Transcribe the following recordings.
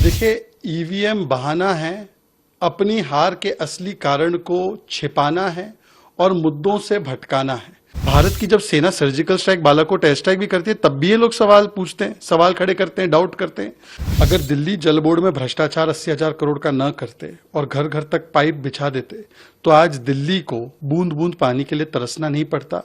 देखिए, ईवीएम बहाना है, अपनी हार के असली कारण को छिपाना है और मुद्दों से भटकाना है। भारत की जब सेना surgical strike, Balakot air strike भी करती है, तब भी ये लोग सवाल पूछते हैं, सवाल खड़े करते हैं, डाउट करते हैं। अगर दिल्ली जल बोर्ड में भ्रष्टाचार 80,000 करोड़ का न करते और घर घर तक पाइप बिछा देते, तो आज दिल्ली को बूंद बूंद पानी के लिए तरसना नहीं पड़ता।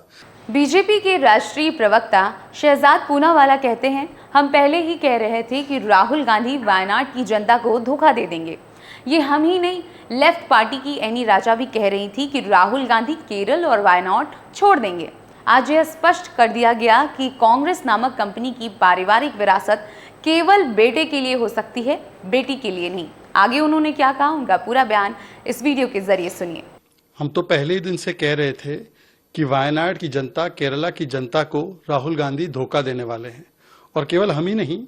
बीजेपी के राष्ट्रीय प्रवक्ता शहजाद पूनावाला कहते हैं, हम पहले ही कह रहे थे कि राहुल गांधी वायनाड की जनता को धोखा दे देंगे। ये हम ही नहीं, लेफ्ट पार्टी की एनी राजा भी कह रही थी कि राहुल गांधी केरल और वायनाड छोड़ देंगे। आज यह स्पष्ट कर दिया गया कि कांग्रेस नामक कंपनी की पारिवारिक विरासत केवल बेटे के लिए हो सकती है, बेटी के लिए नहीं। आगे उन्होंने क्या कहा, उनका पूरा बयान इस वीडियो के जरिए सुनिए। हम तो पहले ही दिन से कह रहे थे कि वायनाड की जनता, केरला की जनता को राहुल गांधी धोखा देने वाले हैं। और केवल हम ही नहीं,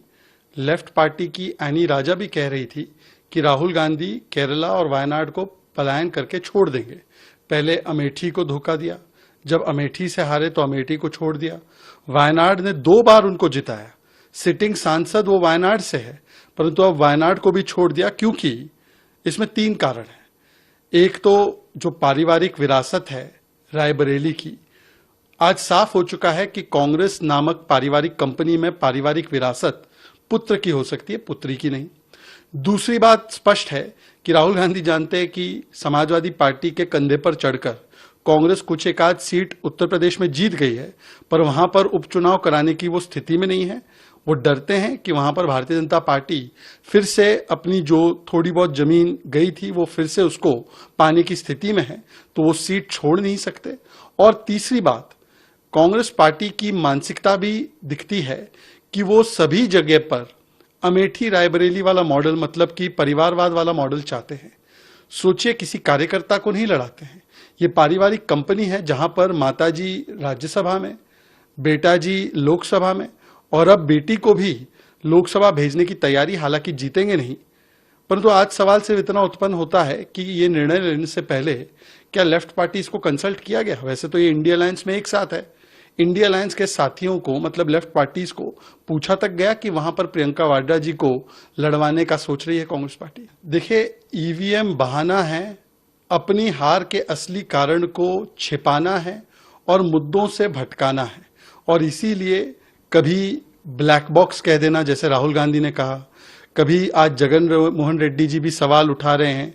लेफ्ट पार्टी की एनी राजा भी कह रही थी कि राहुल गांधी केरला और वायनाड को पलायन करके छोड़ देंगे। पहले अमेठी को धोखा दिया, जब अमेठी से हारे तो अमेठी को छोड़ दिया। वायनाड ने 2 बार उनको जिताया, सिटिंग सांसद वो वायनाड से है, परंतु अब वायनाड को भी छोड़ दिया। क्योंकि इसमें 3 कारण है। एक तो जो पारिवारिक विरासत है रायबरेली की, आज साफ हो चुका है कि कांग्रेस नामक पारिवारिक कंपनी में पारिवारिक विरासत पुत्र की हो सकती है, पुत्री की नहीं। दूसरी बात स्पष्ट है कि राहुल गांधी जानते हैं कि समाजवादी पार्टी के कंधे पर चढ़कर कांग्रेस कुछ एक आध सीट उत्तर प्रदेश में जीत गई है, पर वहां पर उपचुनाव कराने की वो स्थिति में नहीं है। वो डरते हैं कि वहां पर भारतीय जनता पार्टी फिर से अपनी जो थोड़ी बहुत जमीन गई थी वो फिर से उसको पाने की स्थिति में है, तो वो सीट छोड़ नहीं सकते। और तीसरी बात, कांग्रेस पार्टी की मानसिकता भी दिखती है कि वो सभी जगह पर अमेठी रायबरेली वाला मॉडल, मतलब कि परिवारवाद वाला मॉडल चाहते हैं। सोचिए, किसी कार्यकर्ता को नहीं लड़ाते हैं। ये पारिवारिक कंपनी है जहां पर माताजी राज्यसभा में, बेटाजी लोकसभा में, और अब बेटी को भी लोकसभा भेजने की तैयारी। हालांकि जीतेंगे नहीं, परंतु आज सवाल सिर्फ इतना उत्पन्न होता है कि ये निर्णय लेने से पहले क्या लेफ्ट पार्टीज को कंसल्ट किया गया? वैसे तो ये इंडिया अलायंस में एक साथ है। इंडिया अलायंस के साथियों को, मतलब लेफ्ट पार्टीज को पूछा तक गया कि वहां पर प्रियंका वाड्रा जी को लड़वाने का सोच रही है कांग्रेस पार्टी? देखिए, ईवीएम बहाना है, अपनी हार के असली कारण को छिपाना है और मुद्दों से भटकाना है। और इसीलिए कभी ब्लैक बॉक्स कह देना, जैसे राहुल गांधी ने कहा, कभी आज जगन मोहन रेड्डी जी भी सवाल उठा रहे हैं,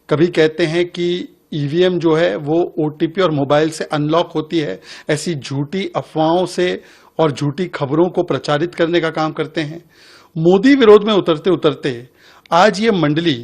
कभी कहते हैं कि ईवीएम जो है वो ओटीपी और मोबाइल से अनलॉक होती है। ऐसी झूठी अफवाहों से और झूठी खबरों को प्रचारित करने का काम करते हैं। मोदी विरोध में उतरते उतरते आज ये मंडली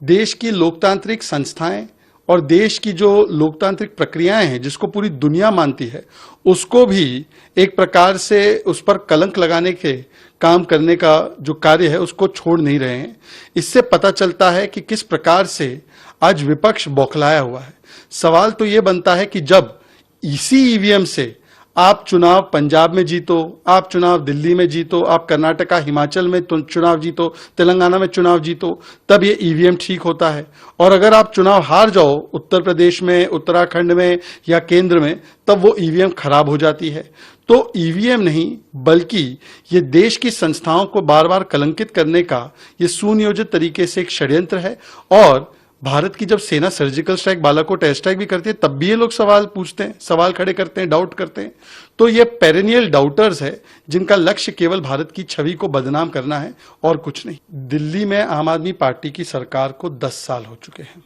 देश की लोकतांत्रिक संस्थाएं और देश की जो लोकतांत्रिक प्रक्रियाएं हैं, जिसको पूरी दुनिया मानती है, उसको भी एक प्रकार से उस पर कलंक लगाने के काम करने का जो कार्य है उसको छोड़ नहीं रहे हैं। इससे पता चलता है कि किस प्रकार से आज विपक्ष बौखलाया हुआ है। सवाल तो ये बनता है कि जब इसी ईवीएम से आप चुनाव पंजाब में जीतो, आप चुनाव दिल्ली में जीतो, आप कर्नाटका हिमाचल में चुनाव जीतो, तेलंगाना में चुनाव जीतो, तब ये ईवीएम ठीक होता है। और अगर आप चुनाव हार जाओ उत्तर प्रदेश में, उत्तराखंड में या केंद्र में, तब वो ईवीएम खराब हो जाती है। तो ईवीएम नहीं, बल्कि ये देश की संस्थाओं को बार बार कलंकित करने का ये सुनियोजित तरीके से एक षड्यंत्र है। और भारत की जब सेना surgical strike, Balakot air strike भी करती है, तब भी ये लोग सवाल पूछते हैं, सवाल खड़े करते हैं, डाउट करते हैं। तो ये पेरेनियल डाउटर्स है जिनका लक्ष्य केवल भारत की छवि को बदनाम करना है और कुछ नहीं। दिल्ली में आम आदमी पार्टी की सरकार को 10 साल हो चुके हैं।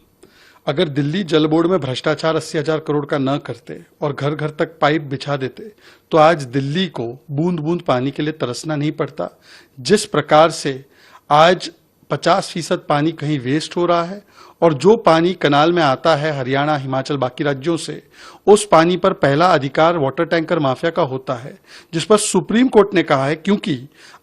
अगर दिल्ली जल बोर्ड में भ्रष्टाचार 80,000 करोड़ का न करते और घर घर तक पाइप बिछा देते, तो आज दिल्ली को बूंद बूंद पानी के लिए तरसना नहीं पड़ता। जिस प्रकार से आज 50% पानी कहीं वेस्ट हो रहा है, और जो पानी कनाल में आता है हरियाणा, हिमाचल, बाकी राज्यों से, उस पानी पर पहला अधिकार वाटर टैंकर माफिया का होता है, जिस पर सुप्रीम कोर्ट ने कहा है, क्योंकि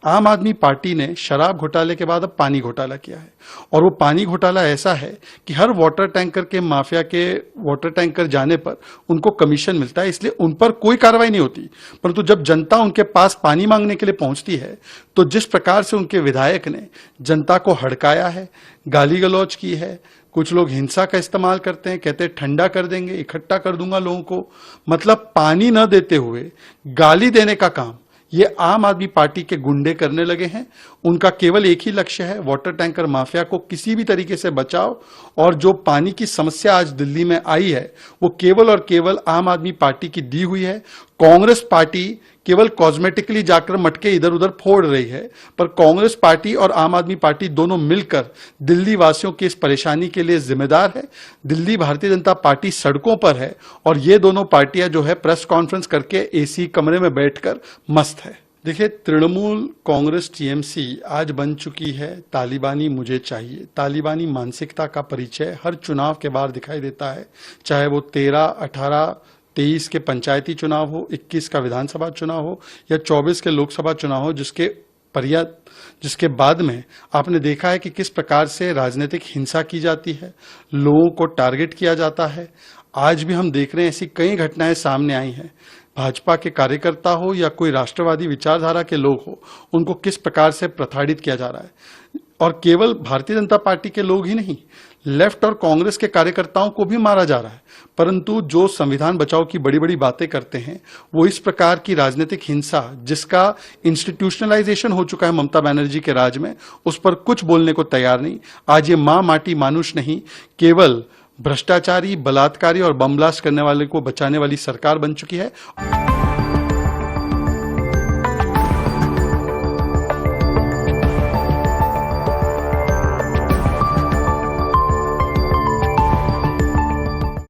आम आदमी पार्टी ने शराब घोटाले के बाद अब पानी घोटाला किया है। और वो पानी घोटाला ऐसा है कि हर वाटर टैंकर के माफिया के वाटर टैंकर जाने पर उनको कमीशन मिलता है, इसलिए उन पर कोई कार्रवाई नहीं होती। परंतु जब जनता उनके पास पानी मांगने के लिए पहुंचती है, तो जिस प्रकार से उनके विधायक ने जनता को हड़काया है, गाली गलौज की है, कुछ लोग हिंसा का इस्तेमाल करते हैं, कहते हैं ठंडा कर देंगे, इकट्ठा कर दूंगा लोगों को, मतलब पानी न देते हुए गाली देने का काम ये आम आदमी पार्टी के गुंडे करने लगे हैं। उनका केवल एक ही लक्ष्य है, वाटर टैंकर माफिया को किसी भी तरीके से बचाओ। और जो पानी की समस्या आज दिल्ली में आई है वो केवल और केवल आम आदमी पार्टी की दी हुई है। कांग्रेस पार्टी केवल कॉस्मेटिकली जाकर मटके इधर उधर फोड़ रही है, पर कांग्रेस पार्टी और आम आदमी पार्टी दोनों मिलकर दिल्ली वासियों की इस परेशानी के लिए जिम्मेदार है। दिल्ली भारतीय जनता पार्टी सड़कों पर है और ये दोनों पार्टियां जो है प्रेस कॉन्फ्रेंस करके एसी कमरे में बैठकर मस्त है। देखिए, तृणमूल कांग्रेस टीएमसी आज बन चुकी है तालिबानी मुझे चाहिए। तालिबानी मानसिकता का परिचय हर चुनाव के बाद दिखाई देता है, चाहे वो 13, 18, 23 के पंचायती चुनाव हो, 21 का विधानसभा चुनाव हो या 24 के लोकसभा चुनाव हो, जिसके बाद में आपने देखा है कि किस प्रकार से राजनीतिक हिंसा की जाती है, लोगों को टारगेट किया जाता है। आज भी हम देख रहे हैं ऐसी कई घटनाएं सामने आई हैं। भाजपा के कार्यकर्ता हो या कोई राष्ट्रवादी विचारधारा के लोग हो, उनको किस प्रकार से प्रताड़ित किया जा रहा है। और केवल भारतीय जनता पार्टी के लोग ही नहीं, लेफ्ट और कांग्रेस के कार्यकर्ताओं को भी मारा जा रहा है। परंतु जो संविधान बचाओ की बड़ी बड़ी बातें करते हैं, वो इस प्रकार की राजनीतिक हिंसा जिसका इंस्टीट्यूशनलाइजेशन हो चुका है ममता बनर्जी के राज में, उस पर कुछ बोलने को तैयार नहीं। आज ये मां माटी मानुष नहीं, केवल भ्रष्टाचारी, बलात्कारी और बम ब्लास्ट करने वाले को बचाने वाली सरकार बन चुकी है।